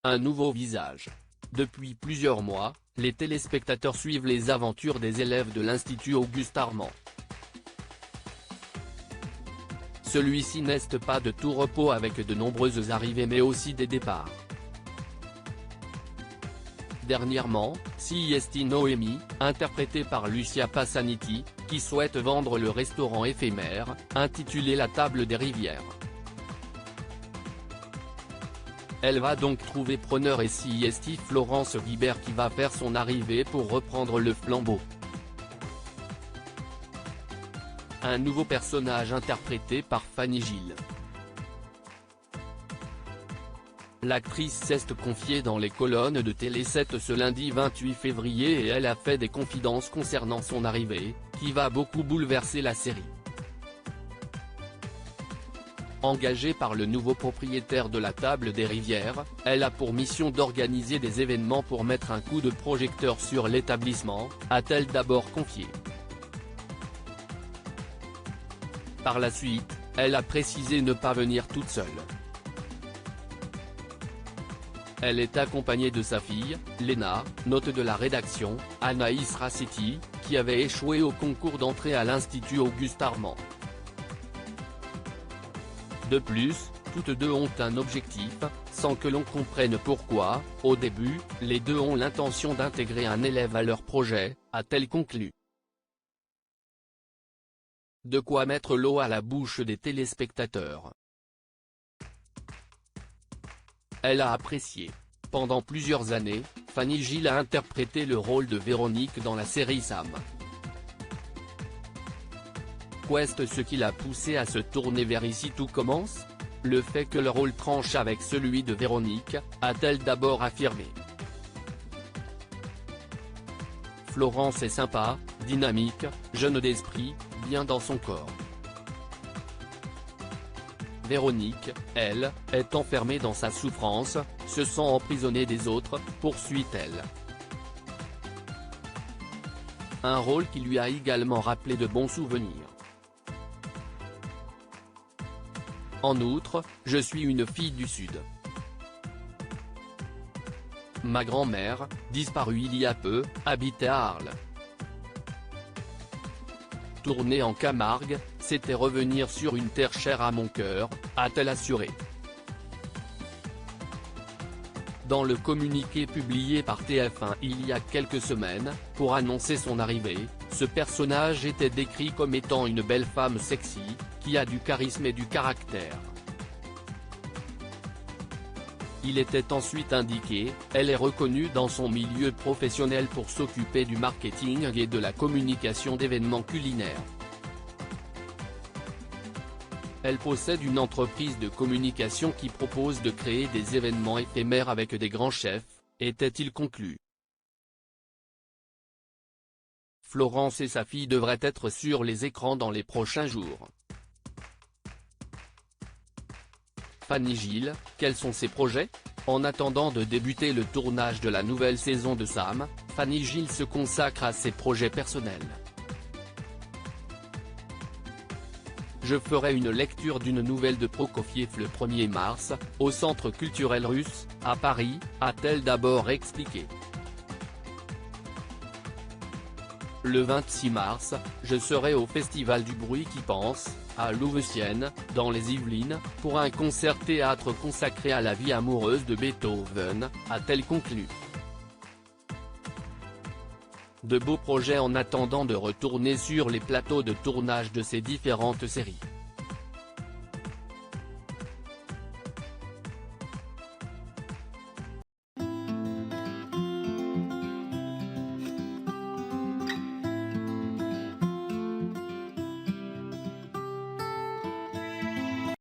un nouveau visage. Depuis plusieurs mois, les téléspectateurs suivent les aventures des élèves de l'Institut Auguste Armand. Celui-ci n'est pas de tout repos avec de nombreuses arrivées mais aussi des départs. Dernièrement, Siesti Noémie, interprétée par Lucia Passaniti, qui souhaite vendre le restaurant éphémère, intitulé La Table des Rivières. Elle va donc trouver preneur et Siesti Florence Guibert qui va faire son arrivée pour reprendre le flambeau. Un nouveau personnage interprété par Fanny Gilles. L'actrice s'est confiée dans les colonnes de Télé7 ce lundi 28 février et elle a fait des confidences concernant son arrivée, qui va beaucoup bouleverser la série. Engagée par le nouveau propriétaire de la Table des Rivières, elle a pour mission d'organiser des événements pour mettre un coup de projecteur sur l'établissement, a-t-elle d'abord confié. Par la suite, elle a précisé ne pas venir toute seule. Elle est accompagnée de sa fille, Léna, note de la rédaction, Anaïs Rassetti, qui avait échoué au concours d'entrée à l'Institut Auguste Armand. De plus, toutes deux ont un objectif, sans que l'on comprenne pourquoi. Au début, les deux ont l'intention d'intégrer un élève à leur projet, a-t-elle conclu. De quoi mettre l'eau à la bouche des téléspectateurs. Elle a apprécié. Pendant plusieurs années, Fanny Gilles a interprété le rôle de Véronique dans la série Sam. Qu'est ce qui l'a poussée à se tourner vers Ici tout commence? Le fait que le rôle tranche avec celui de Véronique, a-t-elle d'abord affirmé. Florence est sympa, dynamique, jeune d'esprit, bien dans son corps. Véronique, elle, est enfermée dans sa souffrance, se sent emprisonnée des autres, poursuit-elle. Un rôle qui lui a également rappelé de bons souvenirs. En outre, je suis une fille du Sud. Ma grand-mère, disparue il y a peu, habitait à Arles. Tourner en Camargue, c'était revenir sur une terre chère à mon cœur, a-t-elle assuré. Dans le communiqué publié par TF1 il y a quelques semaines, pour annoncer son arrivée, ce personnage était décrit comme étant une belle femme sexy, qui a du charisme et du caractère. Il était ensuite indiqué, elle est reconnue dans son milieu professionnel pour s'occuper du marketing et de la communication d'événements culinaires. Elle possède une entreprise de communication qui propose de créer des événements éphémères avec des grands chefs, était-il conclu. Florence et sa fille devraient être sur les écrans dans les prochains jours. Fanny Gilles, quels sont ses projets? En attendant de débuter le tournage de la nouvelle saison de Sam, Fanny Gilles se consacre à ses projets personnels. Je ferai une lecture d'une nouvelle de Prokofiev le 1er mars, au Centre culturel russe, à Paris, a-t-elle d'abord expliqué. Le 26 mars, je serai au Festival du Bruit qui pense, à Louveciennes, dans les Yvelines, pour un concert-théâtre consacré à la vie amoureuse de Beethoven, a-t-elle conclu. De beaux projets en attendant de retourner sur les plateaux de tournage de ces différentes séries.